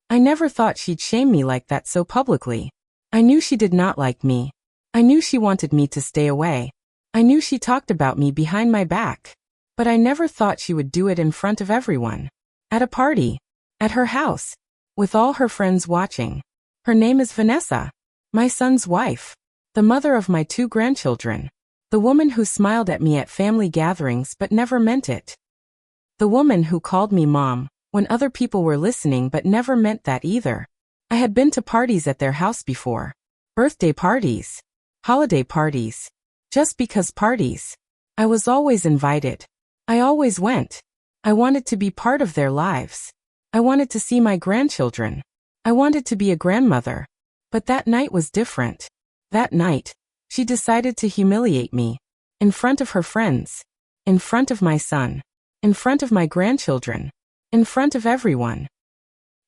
I never thought she'd shame me like that so publicly. I knew she did not like me. I knew she wanted me to stay away. I knew she talked about me behind my back. But I never thought she would do it in front of everyone. At a party. At her house. With all her friends watching. Her name is Vanessa. My son's wife. The mother of my 2 grandchildren. The woman who smiled at me at family gatherings but never meant it. The woman who called me mom when other people were listening but never meant that either. I had been to parties at their house before. Birthday parties. Holiday parties. Just because parties. I was always invited. I always went. I wanted to be part of their lives. I wanted to see my grandchildren. I wanted to be a grandmother. But that night was different. That night, she decided to humiliate me. In front of her friends. In front of my son. In front of my grandchildren. In front of everyone.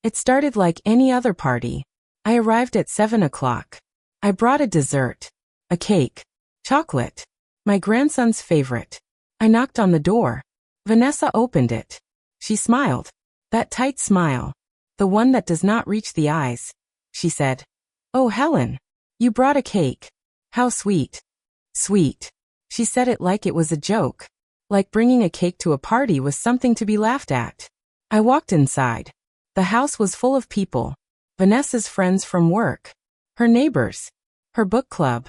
It started like any other party. I arrived at 7 o'clock. I brought a dessert. A cake. Chocolate. My grandson's favorite. I knocked on the door. Vanessa opened it. She smiled. That tight smile. The one that does not reach the eyes. She said, "Oh, Helen. You brought a cake. How sweet." Sweet. She said it like it was a joke. Like bringing a cake to a party was something to be laughed at. I walked inside. The house was full of people. Vanessa's friends from work. Her neighbors. Her book club.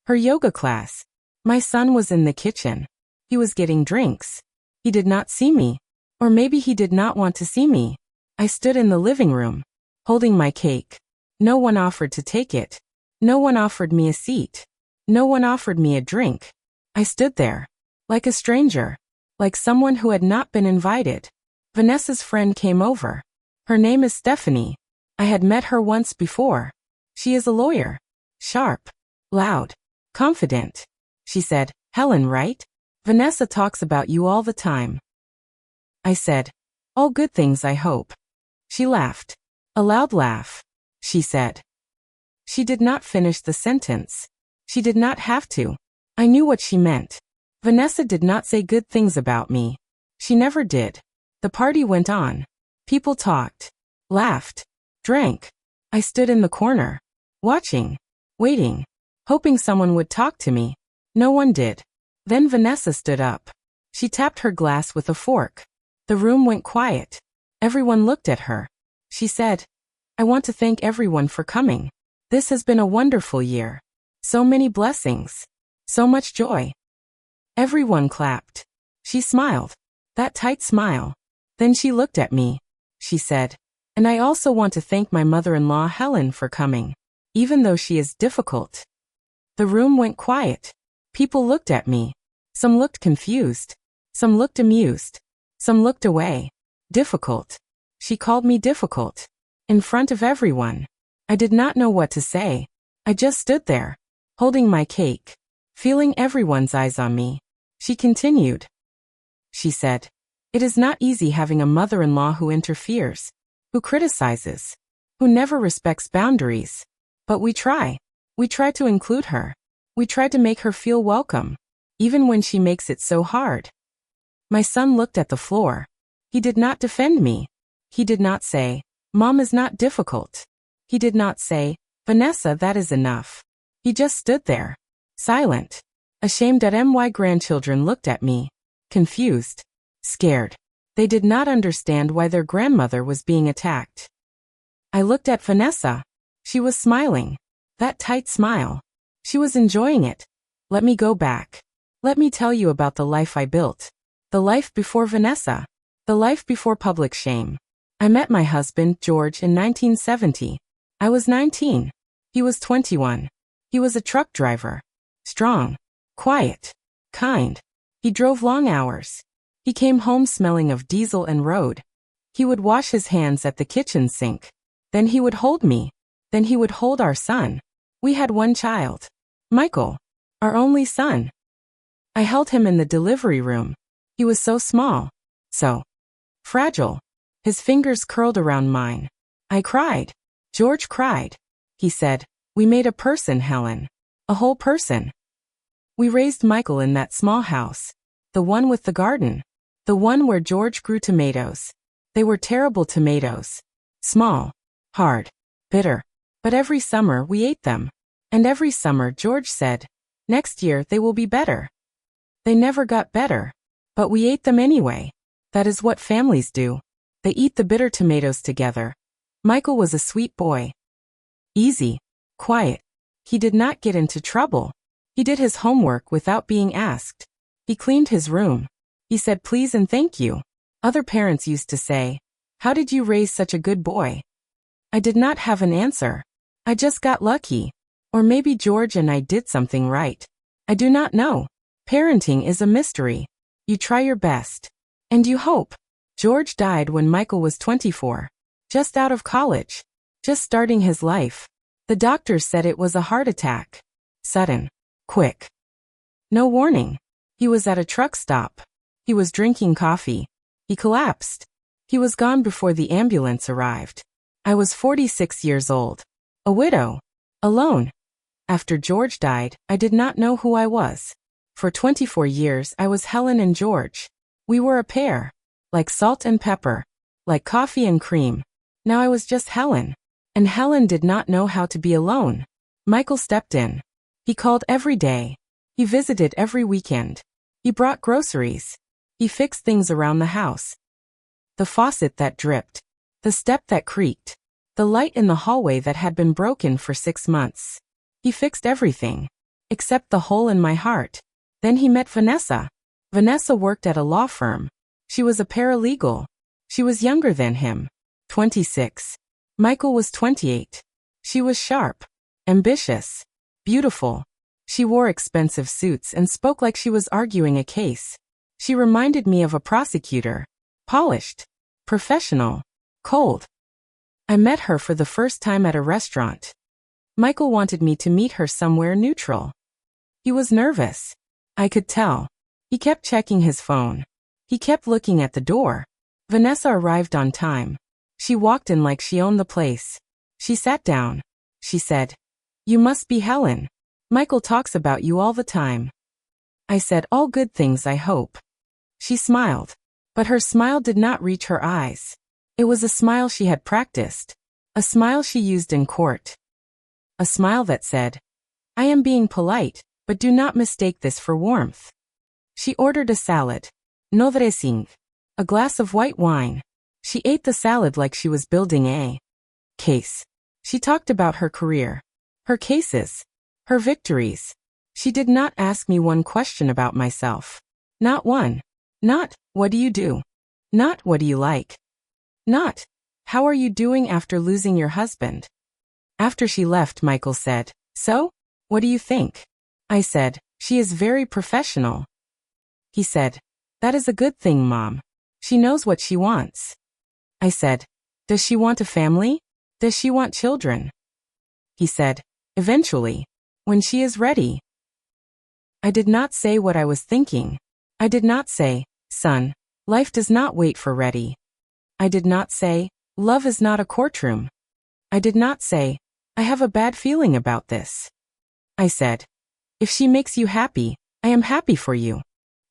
Her yoga class. My son was in the kitchen. He was getting drinks. He did not see me. Or maybe he did not want to see me. I stood in the living room, holding my cake. No one offered to take it. No one offered me a seat. No one offered me a drink. I stood there, like a stranger, like someone who had not been invited. Vanessa's friend came over. Her name is Stephanie. I had met her once before. She is a lawyer. Sharp. Loud. Confident. She said, "Helen, right? Vanessa talks about you all the time." I said, "All good things, I hope." She laughed. A loud laugh. She said. She did not finish the sentence. She did not have to. I knew what she meant. Vanessa did not say good things about me. She never did. The party went on. People talked. Laughed. Drank. I stood in the corner. Watching. Waiting. Hoping someone would talk to me. No one did. Then Vanessa stood up. She tapped her glass with a fork. The room went quiet. Everyone looked at her. She said, "I want to thank everyone for coming. This has been a wonderful year. So many blessings. So much joy." Everyone clapped. She smiled. That tight smile. Then she looked at me. She said, "And I also want to thank my mother-in-law Helen for coming. Even though she is difficult." The room went quiet. People looked at me. Some looked confused. Some looked amused. Some looked away. Difficult. She called me difficult. In front of everyone. I did not know what to say. I just stood there, holding my cake, feeling everyone's eyes on me. She continued. She said, "It is not easy having a mother-in-law who interferes, who criticizes, who never respects boundaries. But we try. We try to include her. We try to make her feel welcome, even when she makes it so hard." My son looked at the floor. He did not defend me. He did not say, "Mom is not difficult." He did not say, "Vanessa, that is enough." He just stood there, silent, ashamed that my grandchildren looked at me, confused, scared. They did not understand why their grandmother was being attacked. I looked at Vanessa. She was smiling. That tight smile. She was enjoying it. Let me go back. Let me tell you about the life I built. The life before Vanessa. The life before public shame. I met my husband, George, in 1970. I was 19. He was 21. He was a truck driver. Strong. Quiet. Kind. He drove long hours. He came home smelling of diesel and road. He would wash his hands at the kitchen sink. Then he would hold me. Then he would hold our son. We had one child. Michael. Our only son. I held him in the delivery room. He was so small. So fragile. His fingers curled around mine. I cried. George cried. He said, "We made a person, Helen. A whole person." We raised Michael in that small house. The one with the garden. The one where George grew tomatoes. They were terrible tomatoes. Small, hard, bitter. But every summer we ate them. And every summer George said, "Next year they will be better." They never got better. But we ate them anyway. That is what families do. They eat the bitter tomatoes together. Michael was a sweet boy. Easy. Quiet. He did not get into trouble. He did his homework without being asked. He cleaned his room. He said please and thank you. Other parents used to say, "How did you raise such a good boy?" I did not have an answer. I just got lucky. Or maybe George and I did something right. I do not know. Parenting is a mystery. You try your best. And you hope. George died when Michael was 24. Just out of college. Just starting his life. The doctors said it was a heart attack. Sudden. Quick. No warning. He was at a truck stop. He was drinking coffee. He collapsed. He was gone before the ambulance arrived. I was 46 years old. A widow. Alone. After George died, I did not know who I was. For 24 years I was Helen and George. We were a pair. Like salt and pepper. Like coffee and cream. Now I was just Helen. And Helen did not know how to be alone. Michael stepped in. He called every day. He visited every weekend. He brought groceries. He fixed things around the house. The faucet that dripped. The step that creaked. The light in the hallway that had been broken for 6 months. He fixed everything. Except the hole in my heart. Then he met Vanessa. Vanessa worked at a law firm. She was a paralegal. She was younger than him. 26. Michael was 28. She was sharp. Ambitious. Beautiful. She wore expensive suits and spoke like she was arguing a case. She reminded me of a prosecutor. Polished. Professional. Cold. I met her for the first time at a restaurant. Michael wanted me to meet her somewhere neutral. He was nervous. I could tell. He kept checking his phone. He kept looking at the door. Vanessa arrived on time. She walked in like she owned the place. She sat down. She said, "You must be Helen. Michael talks about you all the time." I said, "All good things, I hope." She smiled. But her smile did not reach her eyes. It was a smile she had practiced. A smile she used in court. A smile that said, "I am being polite, but do not mistake this for warmth." She ordered a salad. No dressing. A glass of white wine. She ate the salad like she was building a case. She talked about her career. Her cases. Her victories. She did not ask me one question about myself. Not one. Not, "What do you do?" Not, "What do you like?" Not, "How are you doing after losing your husband?" After she left, Michael said, "So? What do you think?" I said, "She is very professional." He said, "That is a good thing, Mom. She knows what she wants." I said, "Does she want a family? Does she want children?" He said, "Eventually. When she is ready." I did not say what I was thinking. I did not say, "Son, life does not wait for ready." I did not say, "Love is not a courtroom." I did not say, "I have a bad feeling about this." I said, "If she makes you happy, I am happy for you."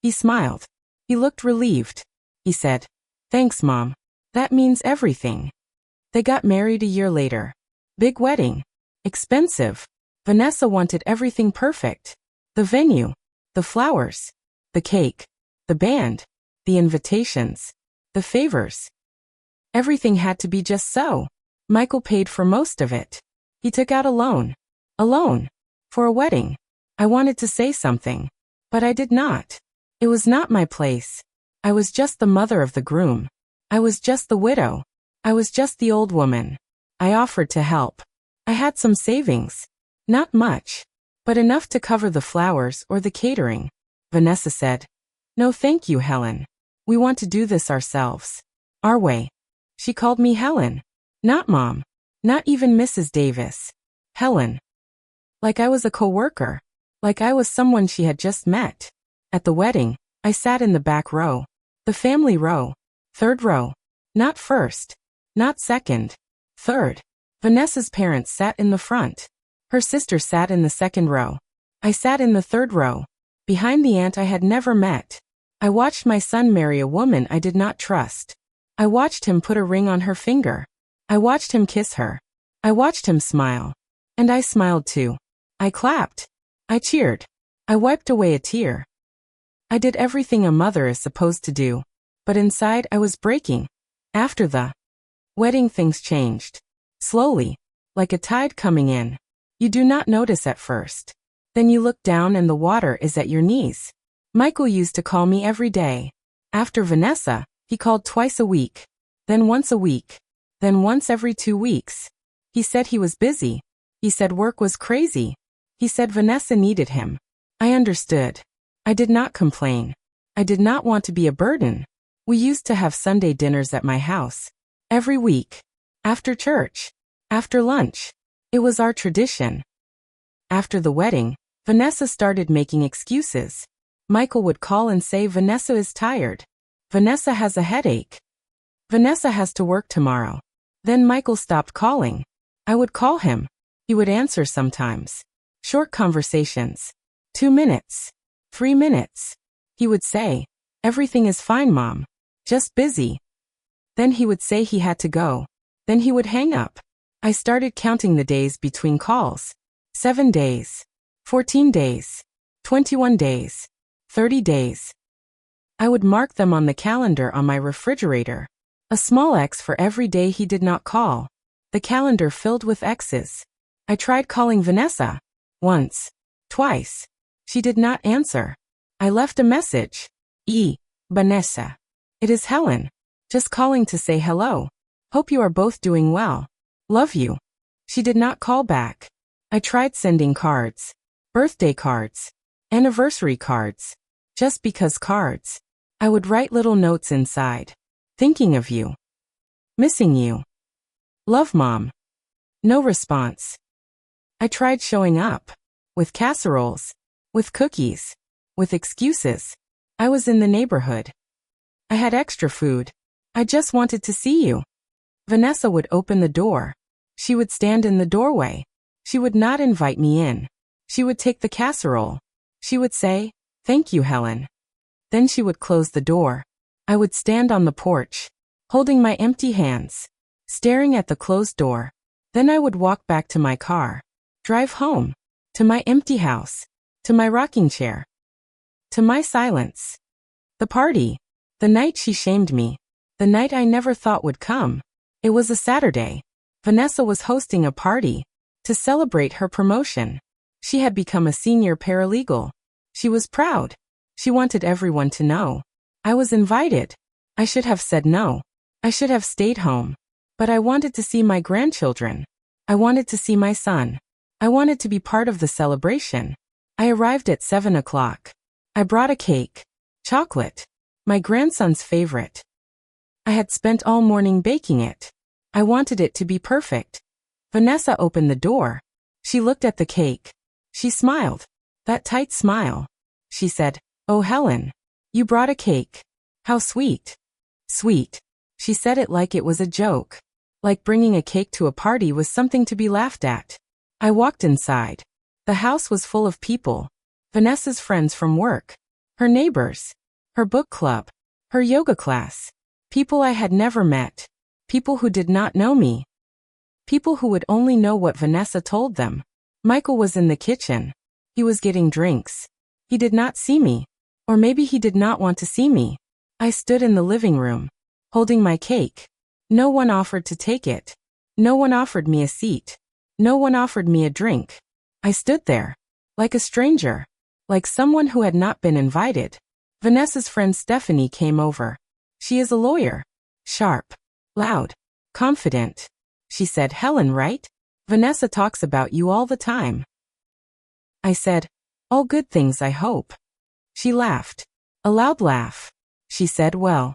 He smiled. He looked relieved. He said, "Thanks, Mom. That means everything." They got married a year later. Big wedding. Expensive. Vanessa wanted everything perfect. The venue. The flowers. The cake. The band. The invitations. The favors. Everything had to be just so. Michael paid for most of it. He took out a loan. A loan. For a wedding. I wanted to say something. But I did not. It was not my place. I was just the mother of the groom. I was just the widow. I was just the old woman. I offered to help. I had some savings. Not much. But enough to cover the flowers or the catering. Vanessa said, "No thank you, Helen. We want to do this ourselves. Our way." She called me Helen. Not Mom. Not even Mrs. Davis. Helen. Like I was a co-worker. Like I was someone she had just met. At the wedding, I sat in the back row. The family row. Third row. Not first. Not second. Third. Vanessa's parents sat in the front. Her sister sat in the second row. I sat in the third row. Behind the aunt I had never met. I watched my son marry a woman I did not trust. I watched him put a ring on her finger. I watched him kiss her. I watched him smile. And I smiled too. I clapped. I cheered. I wiped away a tear. I did everything a mother is supposed to do. But inside I was breaking. After the wedding, things changed. Slowly. Like a tide coming in. You do not notice at first. Then you look down and the water is at your knees. Michael used to call me every day. After Vanessa, he called twice a week. Then once a week. Then once every 2 weeks. He said he was busy. He said work was crazy. He said Vanessa needed him. I understood. I did not complain. I did not want to be a burden. We used to have Sunday dinners at my house. Every week. After church. After lunch. It was our tradition. After the wedding, Vanessa started making excuses. Michael would call and say Vanessa is tired. Vanessa has a headache. Vanessa has to work tomorrow. Then Michael stopped calling. I would call him. He would answer sometimes. Short conversations. 2 minutes. 3 minutes. He would say, "Everything is fine, Mom. Just busy." Then he would say he had to go. Then he would hang up. I started counting the days between calls. 7 days. 14 days. 21 days. 30 days. I would mark them on the calendar on my refrigerator. A small X for every day he did not call. The calendar filled with X's. I tried calling Vanessa. Once. Twice. She did not answer. I left a message. Vanessa. It is Helen. Just calling to say hello. Hope you are both doing well. Love you. She did not call back. I tried sending cards. Birthday cards. Anniversary cards. Just because cards. I would write little notes inside. Thinking of you. Missing you. Love, Mom. No response. I tried showing up. With casseroles. With cookies. With excuses. I was in the neighborhood. I had extra food. I just wanted to see you. Vanessa would open the door. She would stand in the doorway. She would not invite me in. She would take the casserole. She would say, "Thank you, Helen." Then she would close the door. I would stand on the porch, holding my empty hands, staring at the closed door. Then I would walk back to my car, drive home, to my empty house, to my rocking chair, to my silence. The party. The night she shamed me. The night I never thought would come. It was a Saturday. Vanessa was hosting a party to celebrate her promotion. She had become a senior paralegal. She was proud. She wanted everyone to know. I was invited. I should have said no. I should have stayed home. But I wanted to see my grandchildren. I wanted to see my son. I wanted to be part of the celebration. I arrived at 7 o'clock. I brought a cake. Chocolate. My grandson's favorite. I had spent all morning baking it. I wanted it to be perfect. Vanessa opened the door. She looked at the cake. She smiled. That tight smile. She said, "Oh, Helen. You brought a cake. How sweet." Sweet. She said it like it was a joke. Like bringing a cake to a party was something to be laughed at. I walked inside. The house was full of people. Vanessa's friends from work. Her neighbors. Her book club. Her yoga class. People I had never met. People who did not know me. People who would only know what Vanessa told them. Michael was in the kitchen. He was getting drinks. He did not see me. Or maybe he did not want to see me. I stood in the living room, holding my cake. No one offered to take it. No one offered me a seat. No one offered me a drink. I stood there, like a stranger, like someone who had not been invited. Vanessa's friend Stephanie came over. She is a lawyer. Sharp. Loud. Confident. She said, "Helen, right? Vanessa talks about you all the time." I said, "All good things, I hope." She laughed. A loud laugh. She said, "Well."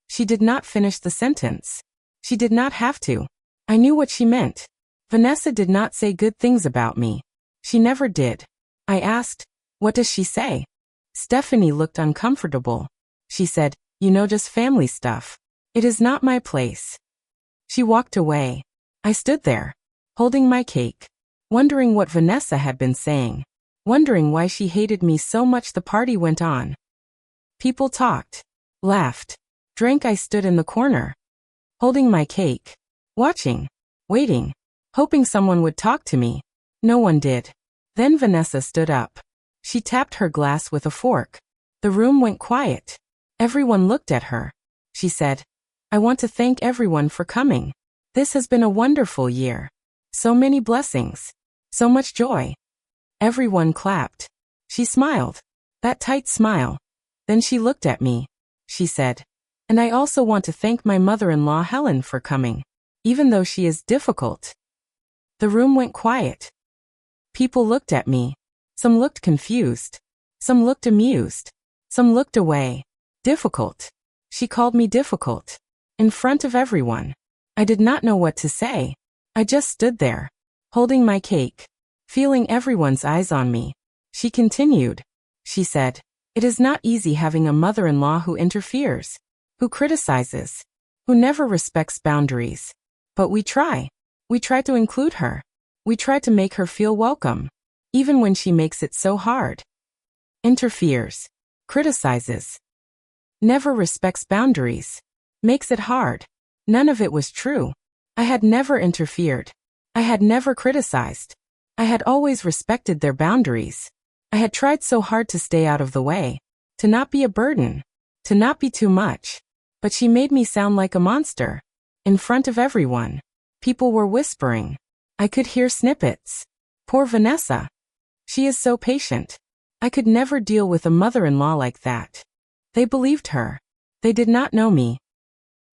She did not finish the sentence. She did not have to. I knew what she meant. Vanessa did not say good things about me. She never did. I asked, "What does she say?" Stephanie looked uncomfortable. She said, "You know, just family stuff. It is not my place." She walked away. I stood there, holding my cake, wondering what Vanessa had been saying, wondering why she hated me so much. The party went on. People talked, laughed, drank. I stood in the corner, holding my cake. Watching. Waiting. Hoping someone would talk to me. No one did. Then Vanessa stood up. She tapped her glass with a fork. The room went quiet. Everyone looked at her. She said, "I want to thank everyone for coming. This has been a wonderful year. So many blessings. So much joy." Everyone clapped. She smiled. That tight smile. Then she looked at me. She said, "And I also want to thank my mother-in-law Helen for coming, even though she is difficult." The room went quiet. People looked at me. Some looked confused. Some looked amused. Some looked away. Difficult. She called me difficult. In front of everyone. I did not know what to say. I just stood there, holding my cake, feeling everyone's eyes on me. She continued. She said, "It is not easy having a mother-in-law who interferes, who criticizes, who never respects boundaries. But we try. We try to include her. We try to make her feel welcome, even when she makes it so hard. Interferes. Criticizes. Never respects boundaries. Makes it hard." None of it was true. I had never interfered. I had never criticized. I had always respected their boundaries. I had tried so hard to stay out of the way, to not be a burden, to not be too much. But she made me sound like a monster. In front of everyone. People were whispering. I could hear snippets. Poor Vanessa. She is so patient. I could never deal with a mother-in-law like that. They believed her. They did not know me.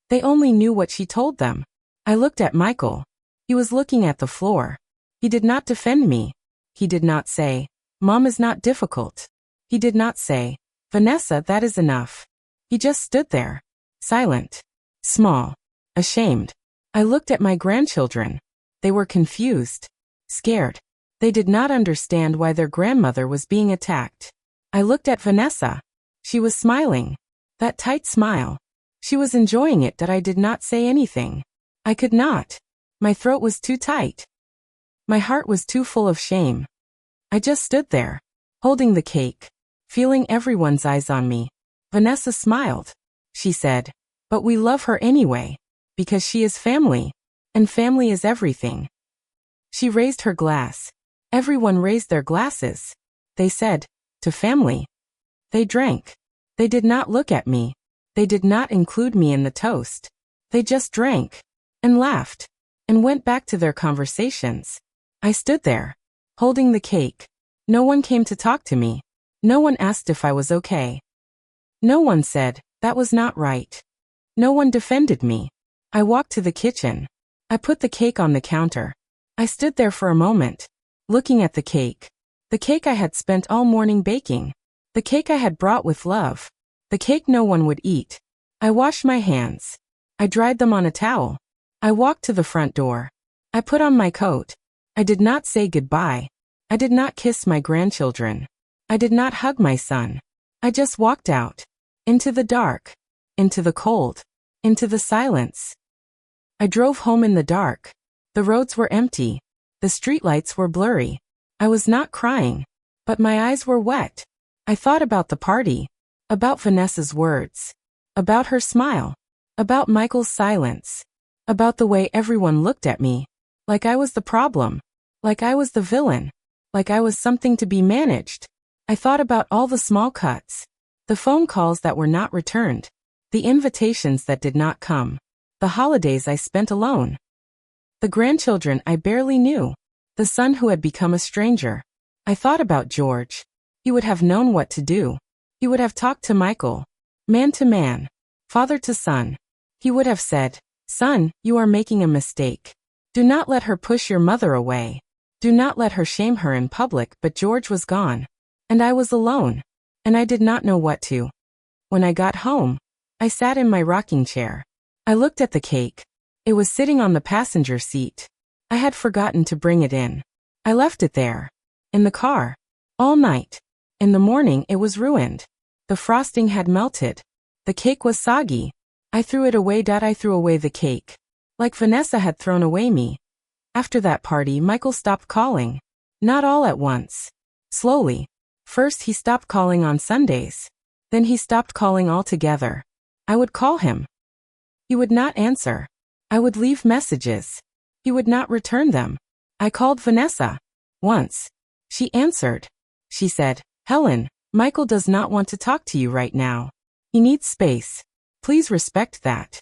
They only knew what she told them. I looked at Michael. He was looking at the floor. He did not defend me. He did not say, "Mom is not difficult." He did not say, "Vanessa, that is enough." He just stood there. Silent. Small. Ashamed. I looked at my grandchildren. They were confused. Scared. They did not understand why their grandmother was being attacked. I looked at Vanessa. She was smiling. That tight smile. She was enjoying it that I did not say anything. I could not. My throat was too tight. My heart was too full of shame. I just stood there, holding the cake, feeling everyone's eyes on me. Vanessa smiled. She said, "But we love her anyway, because she is family, and family is everything." She raised her glass. Everyone raised their glasses. They said, "To family." They drank. They did not look at me. They did not include me in the toast. They just drank, and laughed, and went back to their conversations. I stood there, holding the cake. No one came to talk to me. No one asked if I was okay. No one said, "That was not right." No one defended me. I walked to the kitchen. I put the cake on the counter. I stood there for a moment, looking at the cake. The cake I had spent all morning baking. The cake I had brought with love. The cake no one would eat. I washed my hands. I dried them on a towel. I walked to the front door. I put on my coat. I did not say goodbye. I did not kiss my grandchildren. I did not hug my son. I just walked out. Into the dark. Into the cold. Into the silence. I drove home in the dark. The roads were empty. The streetlights were blurry. I was not crying, but my eyes were wet. I thought about the party. About Vanessa's words. About her smile. About Michael's silence. About the way everyone looked at me. Like I was the problem. Like I was the villain. Like I was something to be managed. I thought about all the small cuts. The phone calls that were not returned. The invitations that did not come. The holidays I spent alone. The grandchildren I barely knew. The son who had become a stranger. I thought about George. He would have known what to do. He would have talked to Michael. Man to man. Father to son. He would have said, "Son, you are making a mistake. Do not let her push your mother away. Do not let her shame her in public." But George was gone. And I was alone. And I did not know what to. When I got home, I sat in my rocking chair. I looked at the cake. It was sitting on the passenger seat. I had forgotten to bring it in. I left it there. In the car. All night. In the morning it was ruined. The frosting had melted. The cake was soggy. I threw it away. I threw away the cake. Like Vanessa had thrown away me. After that party, Michael stopped calling. Not all at once. Slowly. First he stopped calling on Sundays. Then he stopped calling altogether. I would call him. He would not answer. I would leave messages. He would not return them. I called Vanessa. Once. She answered. She said, "Helen, Michael does not want to talk to you right now. He needs space. Please respect that."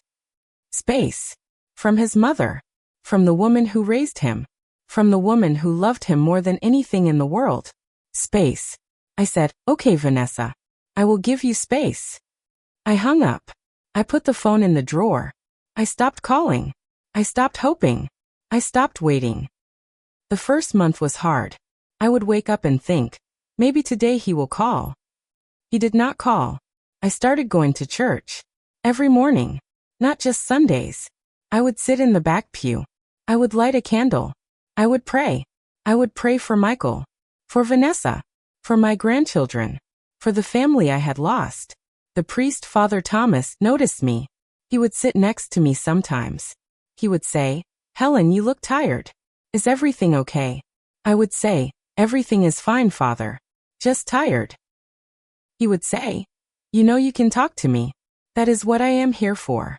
Space. From his mother. From the woman who raised him. From the woman who loved him more than anything in the world. Space. I said, "Okay, Vanessa. I will give you space." I hung up. I put the phone in the drawer. I stopped calling. I stopped hoping. I stopped waiting. The first month was hard. I would wake up and think, maybe today he will call. He did not call. I started going to church. Every morning. Not just Sundays. I would sit in the back pew. I would light a candle. I would pray. I would pray for Michael. For Vanessa. For my grandchildren. For the family I had lost. The priest, Father Thomas, noticed me. He would sit next to me sometimes. He would say, "Helen, you look tired. Is everything okay?" I would say, "Everything is fine, Father. Just tired." He would say, "You know you can talk to me. That is what I am here for."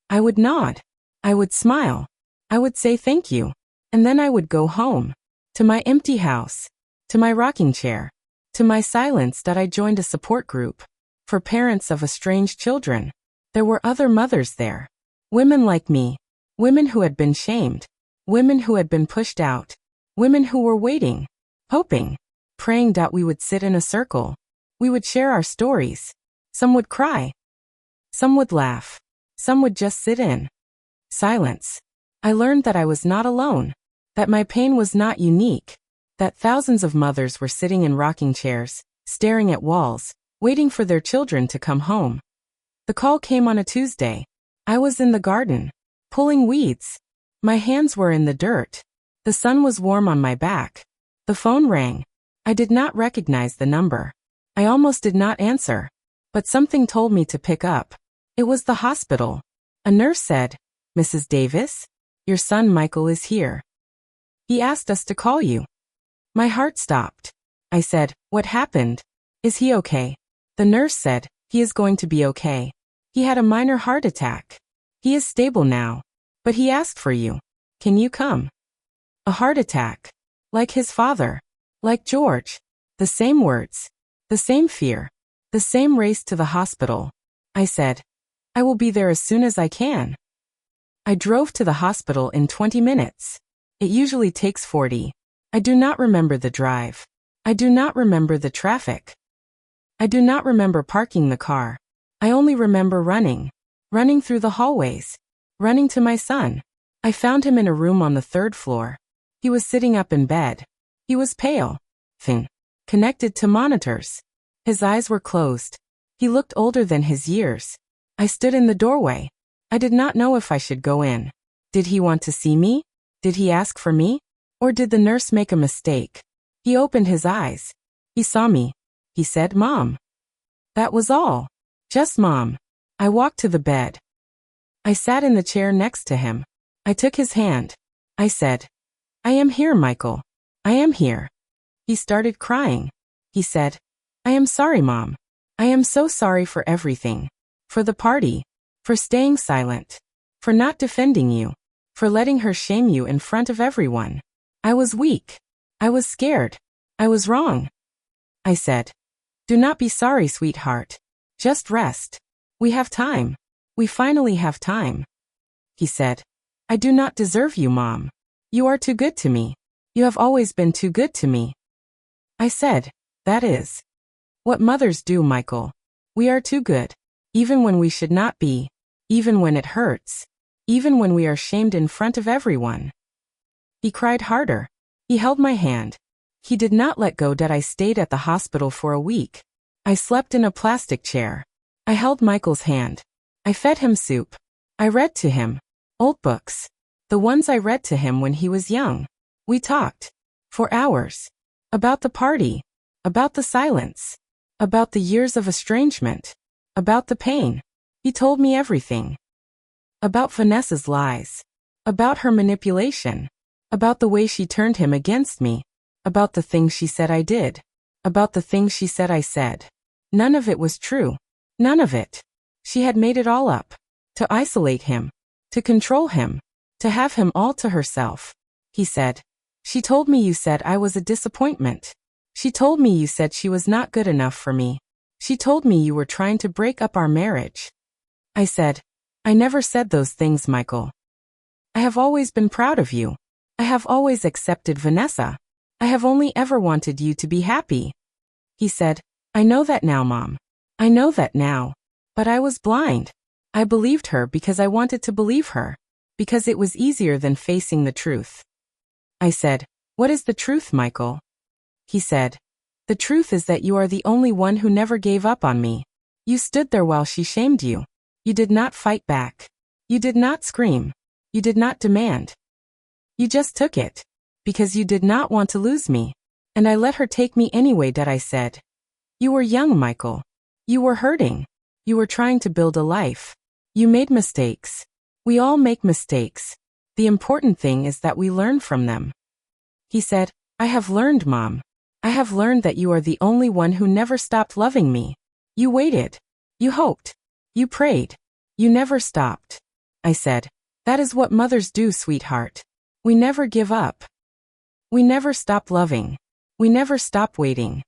I would nod. I would smile. I would say thank you. And then I would go home. To my empty house. To my rocking chair. To my silence that I joined a support group. For parents of estranged children. There were other mothers there. Women like me. Women who had been shamed. Women who had been pushed out. Women who were waiting. Hoping. Praying that we would sit in a circle. We would share our stories. Some would cry. Some would laugh. Some would just sit in silence. I learned that I was not alone. That my pain was not unique. That thousands of mothers were sitting in rocking chairs, staring at walls, waiting for their children to come home. The call came on a Tuesday. I was in the garden, pulling weeds. My hands were in the dirt. The sun was warm on my back. The phone rang. I did not recognize the number. I almost did not answer. But something told me to pick up. It was the hospital. A nurse said, "Mrs. Davis, your son Michael is here. He asked us to call you." My heart stopped. I said, "What happened? Is he okay?" The nurse said, "He is going to be okay. He had a minor heart attack. He is stable now. But he asked for you. Can you come?" A heart attack. Like his father. Like George. The same words. The same fear. The same race to the hospital. I said, "I will be there as soon as I can." I drove to the hospital in 20 minutes. It usually takes 40. I do not remember the drive. I do not remember the traffic. I do not remember parking the car. I only remember running. Running through the hallways. Running to my son. I found him in a room on the 3rd floor. He was sitting up in bed. He was pale. Thin. Connected to monitors. His eyes were closed. He looked older than his years. I stood in the doorway. I did not know if I should go in. Did he want to see me? Did he ask for me? Or did the nurse make a mistake? He opened his eyes. He saw me. He said, "Mom." That was all. Just Mom. I walked to the bed. I sat in the chair next to him. I took his hand. I said, "I am here, Michael. I am here." He started crying. He said, "I am sorry, Mom. I am so sorry for everything. For the party. For staying silent. For not defending you. For letting her shame you in front of everyone. I was weak. I was scared. I was wrong." I said, "Do not be sorry, sweetheart. Just rest. We have time. We finally have time." He said, "I do not deserve you, Mom. You are too good to me. You have always been too good to me." I said, "That is what mothers do, Michael. We are too good. Even when we should not be. Even when it hurts. Even when we are shamed in front of everyone." He cried harder. He held my hand. He did not let go that I stayed at the hospital for a week. I slept in a plastic chair. I held Michael's hand. I fed him soup. I read to him. Old books. The ones I read to him when he was young. We talked. For hours. About the party. About the silence. About the years of estrangement. About the pain. He told me everything. About Vanessa's lies. About her manipulation. About the way she turned him against me. About the things she said I did. About the things she said I said. None of it was true. None of it. She had made it all up. To isolate him. to control him, to have him all to herself. He said, "She told me you said I was a disappointment. She told me you said she was not good enough for me. She told me you were trying to break up our marriage." I said, "I never said those things, Michael. I have always been proud of you. I have always accepted Vanessa. I have only ever wanted you to be happy." He said, "I know that now, Mom. I know that now. But I was blind. I believed her because I wanted to believe her, because it was easier than facing the truth." I said, "What is the truth, Michael?" He said, "The truth is that you are the only one who never gave up on me. You stood there while she shamed you. You did not fight back. You did not scream. You did not demand. You just took it. Because you did not want to lose me. And I let her take me anyway," that I said. "You were young, Michael. You were hurting. You were trying to build a life. You made mistakes. We all make mistakes. The important thing is that we learn from them." He said, "I have learned, Mom. I have learned that you are the only one who never stopped loving me. You waited. You hoped. You prayed. You never stopped." I said, "That is what mothers do, sweetheart. We never give up. We never stop loving. We never stop waiting."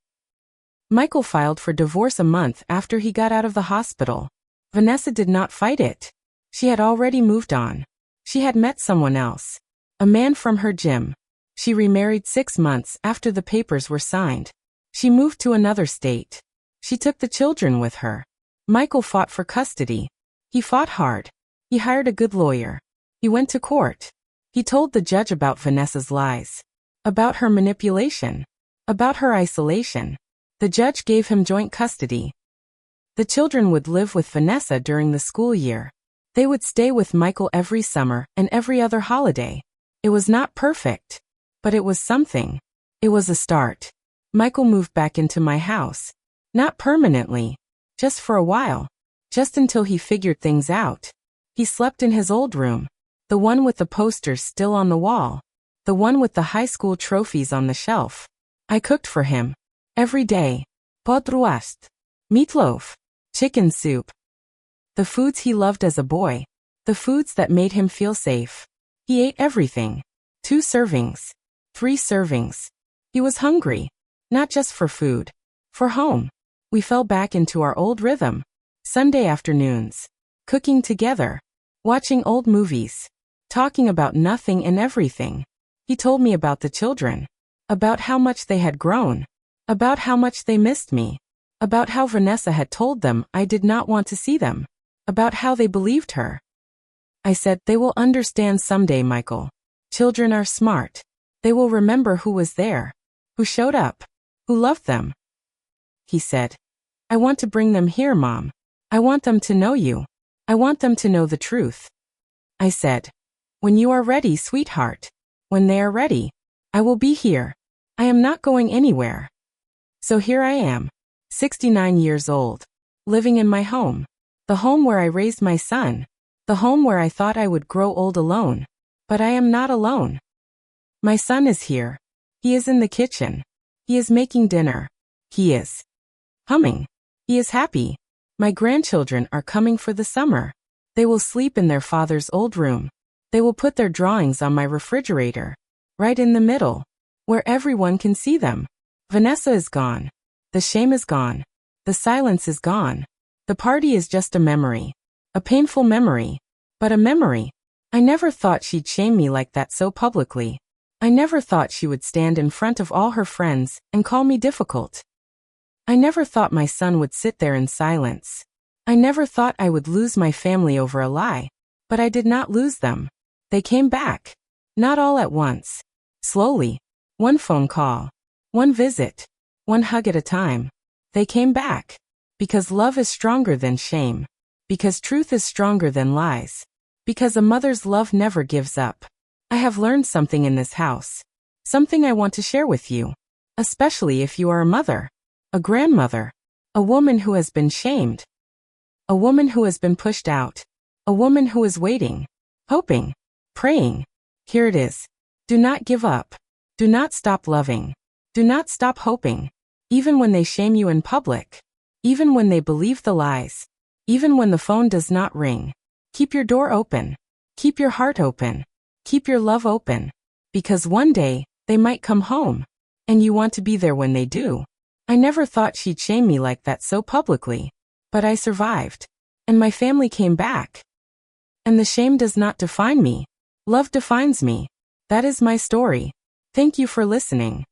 Michael filed for divorce a month after he got out of the hospital. Vanessa did not fight it. She had already moved on. She had met someone else. A man from her gym. She remarried 6 months after the papers were signed. She moved to another state. She took the children with her. Michael fought for custody. He fought hard. He hired a good lawyer. He went to court. He told the judge about Vanessa's lies. About her manipulation. About her isolation. The judge gave him joint custody. The children would live with Vanessa during the school year. They would stay with Michael every summer and every other holiday. It was not perfect. But it was something. It was a start. Michael moved back into my house. Not permanently. Just for a while. Just until he figured things out. He slept in his old room. The one with the posters still on the wall. The one with the high school trophies on the shelf. I cooked for him. Every day. Podruast. Meatloaf. Chicken soup. The foods he loved as a boy. The foods that made him feel safe. He ate everything. 2 servings. 3 servings. He was hungry. Not just for food. For home. We fell back into our old rhythm. Sunday afternoons. Cooking together. Watching old movies. Talking about nothing and everything. He told me about the children. About how much they had grown. About how much they missed me. About how Vanessa had told them I did not want to see them. About how they believed her. I said, "They will understand someday, Michael. Children are smart. They will remember who was there. Who showed up. Who loved them." He said, "I want to bring them here, Mom. I want them to know you. I want them to know the truth." I said, "When you are ready, sweetheart. When they are ready. I will be here. I am not going anywhere." So here I am. 69 years old. Living in my home. The home where I raised my son. The home where I thought I would grow old alone. But I am not alone. My son is here. He is in the kitchen. He is making dinner. He is humming. He is happy. My grandchildren are coming for the summer. They will sleep in their father's old room. They will put their drawings on my refrigerator. Right in the middle. Where everyone can see them. Vanessa is gone. The shame is gone. The silence is gone. The party is just a memory. A painful memory. But a memory. I never thought she'd shame me like that so publicly. I never thought she would stand in front of all her friends and call me difficult. I never thought my son would sit there in silence. I never thought I would lose my family over a lie. But I did not lose them. They came back. Not all at once. Slowly. One phone call. One visit. One hug at a time. They came back. Because love is stronger than shame. Because truth is stronger than lies. Because a mother's love never gives up. I have learned something in this house. Something I want to share with you. Especially if you are a mother. A grandmother. A woman who has been shamed. A woman who has been pushed out. A woman who is waiting. Hoping. Praying. Here it is. Do not give up. Do not stop loving. Do not stop hoping. Even when they shame you in public. Even when they believe the lies. Even when the phone does not ring. Keep your door open. Keep your heart open. Keep your love open. Because one day, they might come home. And you want to be there when they do. I never thought she'd shame me like that so publicly. But I survived. And my family came back. And the shame does not define me. Love defines me. That is my story. Thank you for listening.